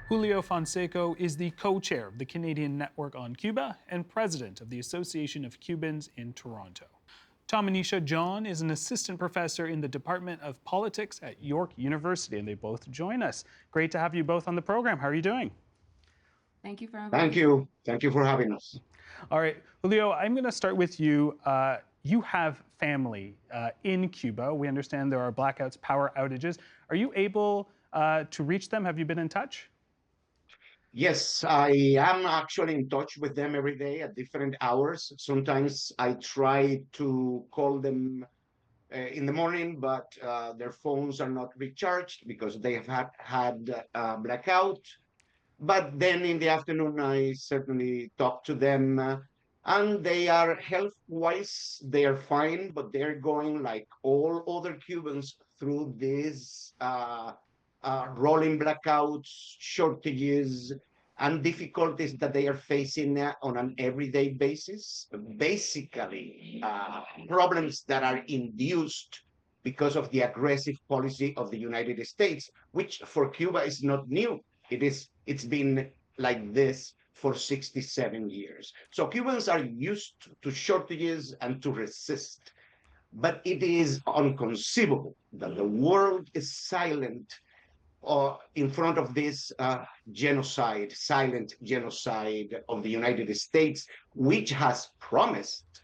Julio Fonseca is the co-chair of the Canadian Network on Cuba and president of the Association of Cubans in Toronto. Tamanisha John is an assistant professor in the Department of Politics at York University, and they both join us. Great to have you both on the program. How are you doing? Thank you for inviting Thank me. you. Thank you for having us. All right, Julio, I'm going to start with you. You have family in Cuba. We understand there are blackouts, power outages. Are you able to reach them? Have you been in touch? Yes, I am actually in touch with them every day at different hours. Sometimes I try to call them in the morning, but their phones are not recharged because they have had blackout. But then in the afternoon, I certainly talk to them, and they are health-wise, they are fine, but they're going like all other Cubans through these rolling blackouts, shortages, and difficulties that they are facing on an everyday basis. Basically, problems that are induced because of the aggressive policy of the United States, which for Cuba is not new. It's been like this for 67 years. So Cubans are used to shortages and to resist. But it is inconceivable that the world is silent in front of this genocide, silent genocide of the United States, which has promised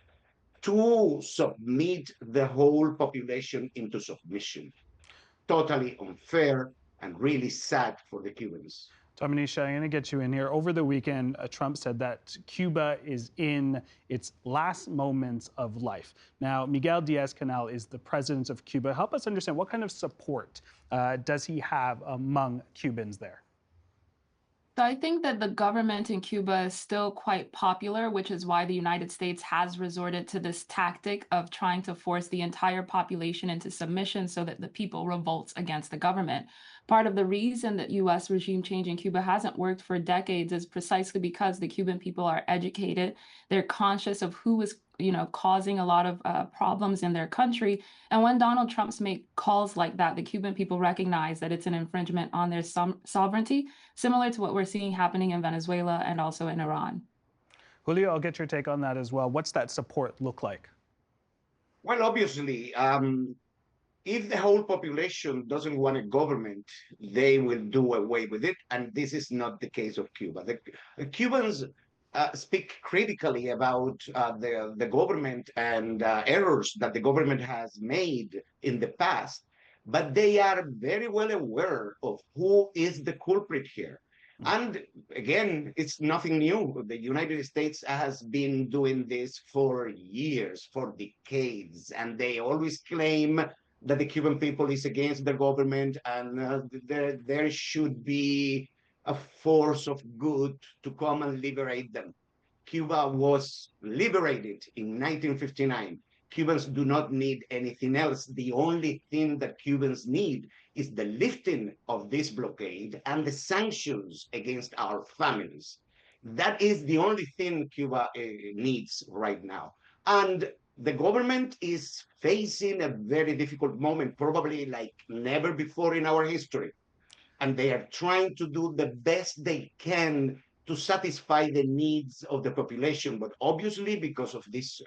to submit the whole population into submission. Totally unfair and really sad for the Cubans. Tamanisha, I'm going to get you in here. Over the weekend, Trump said that Cuba is in its last moments of life. Now, Miguel Diaz-Canel is the president of Cuba. Help us understand, what kind of support does he have among Cubans there? So I think that the government in Cuba is still quite popular, which is why the United States has resorted to this tactic of trying to force the entire population into submission so that the people revolts against the government. Part of the reason that U.S. regime change in Cuba hasn't worked for decades is precisely because the Cuban people are educated. They're conscious of who is causing a lot of problems in their country. And when Donald Trump's make calls like that, the Cuban people recognize that it's an infringement on their sovereignty, similar to what we're seeing happening in Venezuela and also in Iran. Julio, I'll get your take on that as well. What's that support look like? Well, obviously, if the whole population doesn't want a government, they will do away with it. And this is not the case of Cuba. The Cubans speak critically about the government and errors that the government has made in the past, but they are very well aware of who is the culprit here. And again, it's nothing new. The United States has been doing this for years, for decades, and they always claim that the Cuban people is against the government and there should be a force of good to come and liberate them. Cuba was liberated in 1959. Cubans do not need anything else. The only thing that Cubans need is the lifting of this blockade and the sanctions against our families. That is the only thing Cuba needs right now. And the government is facing a very difficult moment, probably like never before in our history. And they are trying to do the best they can to satisfy the needs of the population. But obviously, because of these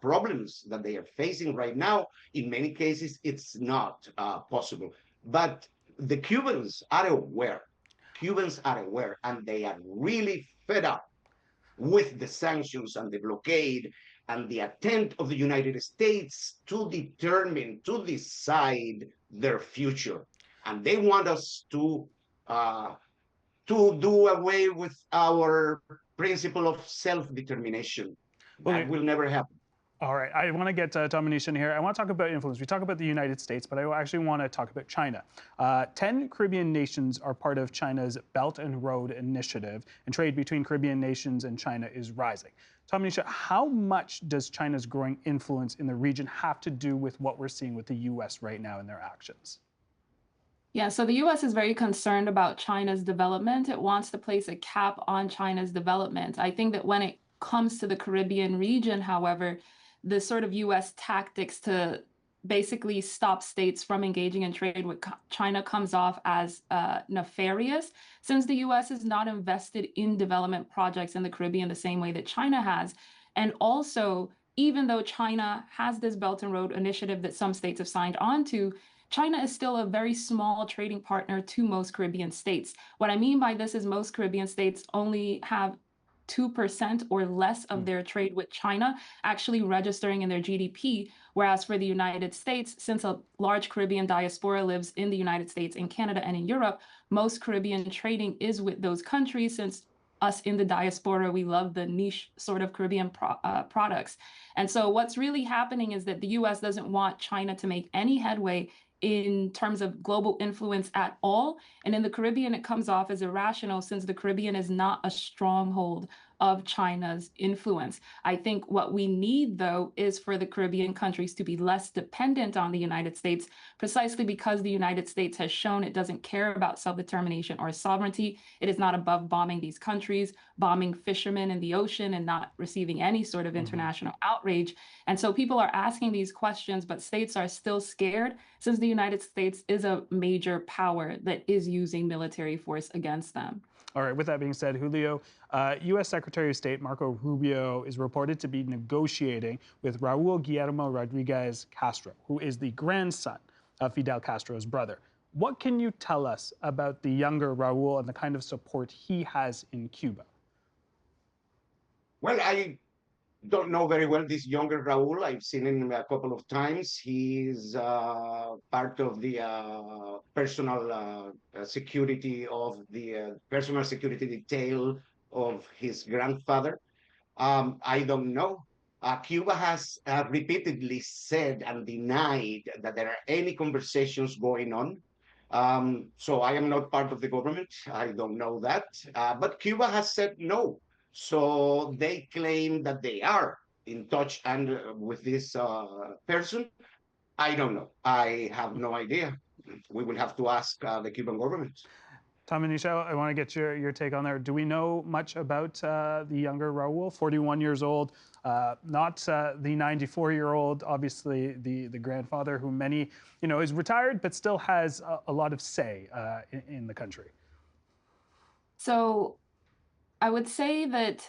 problems that they are facing right now, in many cases, it's not possible. But the Cubans are aware. Cubans are aware, and they are really fed up with the sanctions and the blockade and the attempt of the United States to determine, to decide their future. And they want us to do away with our principle of self-determination. That will never happen. All right, I want to get Tamanisha in here. I want to talk about influence. We talk about the United States, but I actually want to talk about China. 10 Caribbean nations are part of China's Belt and Road Initiative, and trade between Caribbean nations and China is rising. Tamanisha, how much does China's growing influence in the region have to do with what we're seeing with the U.S. right now in their actions? Yeah, so the U.S. is very concerned about China's development. It wants to place a cap on China's development. I think that when it comes to the Caribbean region, however, the sort of U.S. tactics to basically stop states from engaging in trade with China comes off as nefarious, since the U.S. is not invested in development projects in the Caribbean the same way that China has. And also, even though China has this Belt and Road Initiative that some states have signed on to, China is still a very small trading partner to most Caribbean states. What I mean by this is most Caribbean states only have 2% or less of their trade with China actually registering in their GDP. Whereas for the United States, since a large Caribbean diaspora lives in the United States, in Canada, and in Europe, most Caribbean trading is with those countries, since us in the diaspora, we love the niche sort of Caribbean products. And so what's really happening is that the US doesn't want China to make any headway in terms of global influence at all. And in the Caribbean, it comes off as irrational, since the Caribbean is not a stronghold of China's influence. I think what we need, though, is for the Caribbean countries to be less dependent on the United States, precisely because the United States has shown it doesn't care about self-determination or sovereignty. It is not above bombing these countries, bombing fishermen in the ocean, and not receiving any sort of international outrage. And so people are asking these questions, but states are still scared, since the United States is a major power that is using military force against them. All right, with that being said, Julio, U.S. Secretary of State Marco Rubio is reported to be negotiating with Raul Guillermo Rodriguez Castro, who is the grandson of Fidel Castro's brother. What can you tell us about the younger Raul and the kind of support he has in Cuba? Well, I don't know very well this younger Raul. I've seen him a couple of times. He's part of the personal security of the personal security detail of his grandfather. I don't know. Cuba has repeatedly said and denied that there are any conversations going on. So I am not part of the government. I don't know that. But Cuba has said no. So they claim that they are in touch and with this person. I don't know. I have no idea. We will have to ask the Cuban government. Tamanisha, I want to get your take on there. Do we know much about the younger Raul, 41 years old, not the 94-year-old, obviously the grandfather who many, is retired, but still has a lot of say in the country? So I would say that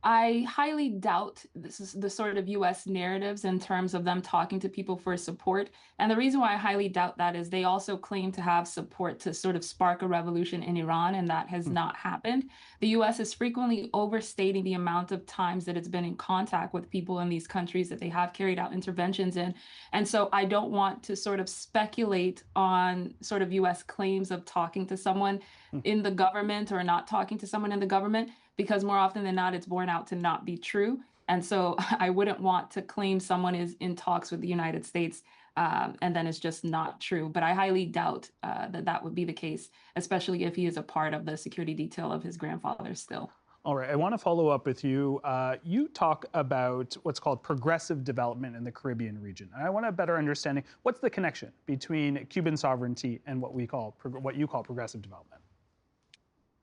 I highly doubt this is the sort of US narratives in terms of them talking to people for support. And the reason why I highly doubt that is they also claim to have support to sort of spark a revolution in Iran, and that has not happened. The US is frequently overstating the amount of times that it's been in contact with people in these countries that they have carried out interventions in. And so I don't want to sort of speculate on sort of US claims of talking to someone in the government or not talking to someone in the government, because more often than not, it's borne out to not be true. And so I wouldn't want to claim someone is in talks with the United States and then it's just not true. But I highly doubt that would be the case, especially if he is a part of the security detail of his grandfather still. All right, I want to follow up with you. You talk about what's called progressive development in the Caribbean region. And I want a better understanding, what's the connection between Cuban sovereignty and what you call progressive development?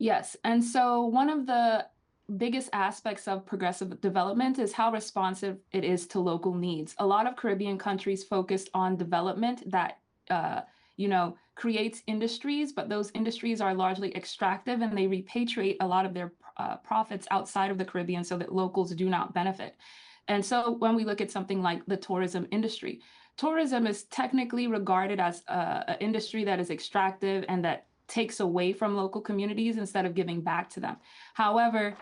Yes. And so one of the biggest aspects of progressive development is how responsive it is to local needs. A lot of Caribbean countries focused on development that, creates industries, but those industries are largely extractive and they repatriate a lot of their profits outside of the Caribbean so that locals do not benefit. And so when we look at something like the tourism industry, tourism is technically regarded as an industry that is extractive and that takes away from local communities instead of giving back to them. However,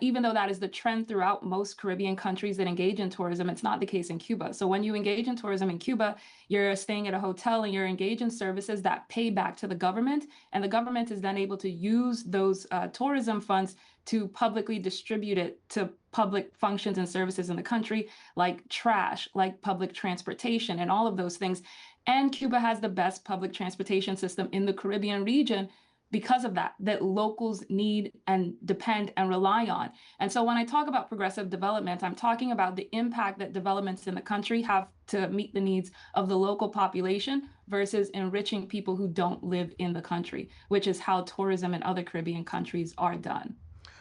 even though that is the trend throughout most Caribbean countries that engage in tourism, it's not the case in Cuba. So when you engage in tourism in Cuba, you're staying at a hotel and you're engaged in services that pay back to the government, and the government is then able to use those tourism funds to publicly distribute it to public functions and services in the country, like trash, like public transportation, and all of those things. And Cuba has the best public transportation system in the Caribbean region because of that locals need and depend and rely on. And so when I talk about progressive development, I'm talking about the impact that developments in the country have to meet the needs of the local population versus enriching people who don't live in the country, which is how tourism in other Caribbean countries are done.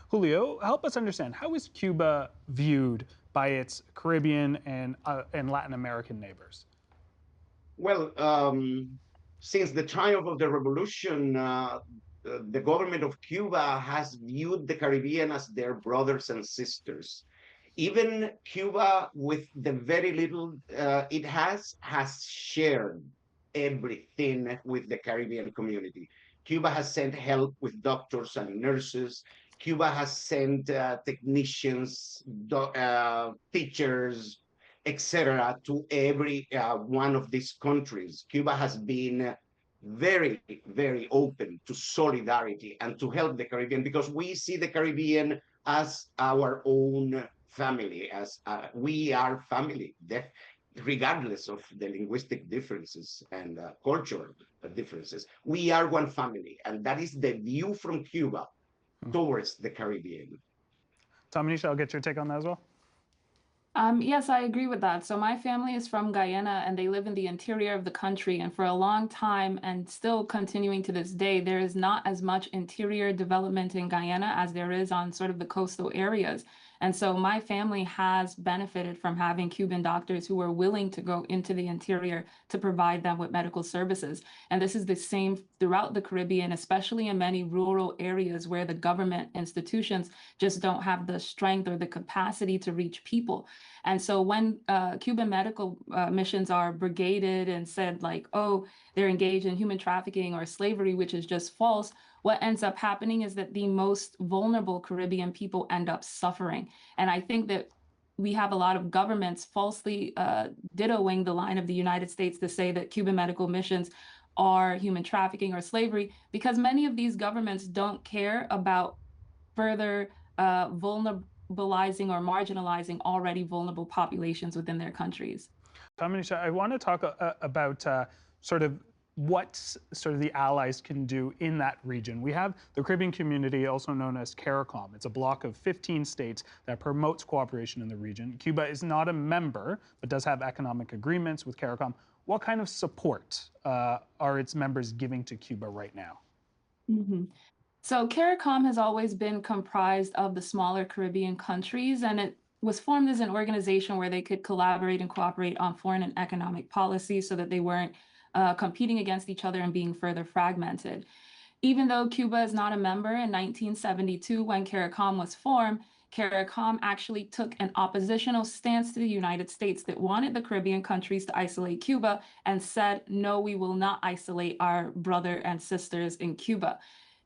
Julio, help us understand, how is Cuba viewed by its Caribbean and Latin American neighbors? Well, since the time of the revolution, the government of Cuba has viewed the Caribbean as their brothers and sisters. Even Cuba, with the very little it has shared everything with the Caribbean community. Cuba has sent help with doctors and nurses. Cuba has sent technicians, teachers, etc., to every one of these countries. Cuba has been very, very open to solidarity and to help the Caribbean because we see the Caribbean as our own family, as we are family, regardless of the linguistic differences and cultural differences. We are one family, and that is the view from Cuba towards the Caribbean. Tamanisha, I'll get your take on that as well. Yes, I agree with that. So my family is from Guyana and they live in the interior of the country. And for a long time and still continuing to this day, there is not as much interior development in Guyana as there is on sort of the coastal areas. And so my family has benefited from having Cuban doctors who are willing to go into the interior to provide them with medical services. And this is the same throughout the Caribbean, especially in many rural areas where the government institutions just don't have the strength or the capacity to reach people. And so when Cuban medical missions are brigaded and said like, oh, they're engaged in human trafficking or slavery, which is just false, what ends up happening is that the most vulnerable Caribbean people end up suffering. And I think that we have a lot of governments falsely dittoing the line of the United States to say that Cuban medical missions are human trafficking or slavery, because many of these governments don't care about further vulnerabilizing or marginalizing already vulnerable populations within their countries. Tamanisha, I want to talk about sort of what sort of the allies can do in that region. We have the Caribbean community, also known as CARICOM. It's a bloc of 15 states that promotes cooperation in the region. Cuba is not a member, but does have economic agreements with CARICOM. What kind of support are its members giving to Cuba right now? Mm-hmm. So CARICOM has always been comprised of the smaller Caribbean countries, and it was formed as an organization where they could collaborate and cooperate on foreign and economic policy so that they weren't competing against each other and being further fragmented. Even though Cuba is not a member, in 1972, when CARICOM was formed, CARICOM actually took an oppositional stance to the United States that wanted the Caribbean countries to isolate Cuba and said, no, we will not isolate our brother and sisters in Cuba.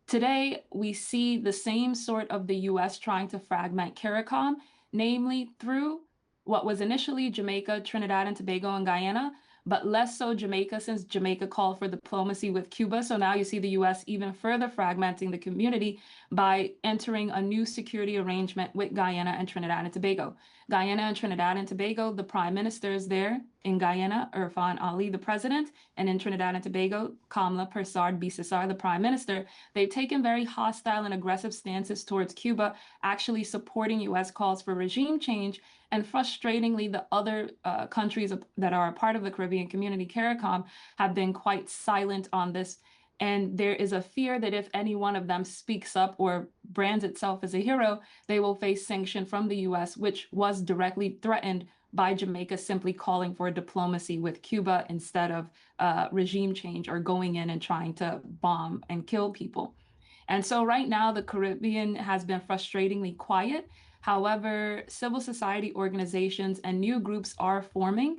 Today, we see the same sort of the U.S. trying to fragment CARICOM, namely through what was initially Jamaica, Trinidad and Tobago, and Guyana, but less so Jamaica, since Jamaica called for diplomacy with Cuba. So now you see the U.S. even further fragmenting the community by entering a new security arrangement with Guyana and Trinidad and Tobago. Guyana and Trinidad and Tobago, the prime ministers there in Guyana, Irfan Ali, the president, and in Trinidad and Tobago, Kamla Persad Bisesar, the prime minister, they've taken very hostile and aggressive stances towards Cuba, actually supporting U.S. calls for regime change. And frustratingly, the other countries that are a part of the Caribbean community, CARICOM, have been quite silent on this. And there is a fear that if any one of them speaks up or brands itself as a hero, they will face sanction from the U.S., which was directly threatened by Jamaica simply calling for diplomacy with Cuba instead of regime change or going in and trying to bomb and kill people. And so right now, the Caribbean has been frustratingly quiet. However, civil society organizations and new groups are forming,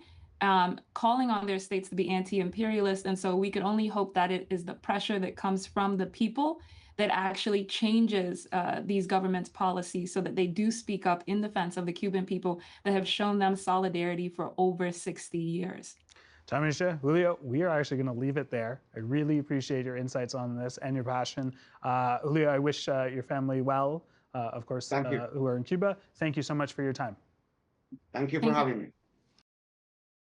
calling on their states to be anti-imperialist. And so we can only hope that it is the pressure that comes from the people that actually changes these governments' policies so that they do speak up in defense of the Cuban people that have shown them solidarity for over 60 years. Tamanisha, Julio, we are actually going to leave it there. I really appreciate your insights on this and your passion. Julio, I wish your family well, of course, who are in Cuba. Thank you so much for your time. Thank you for having me.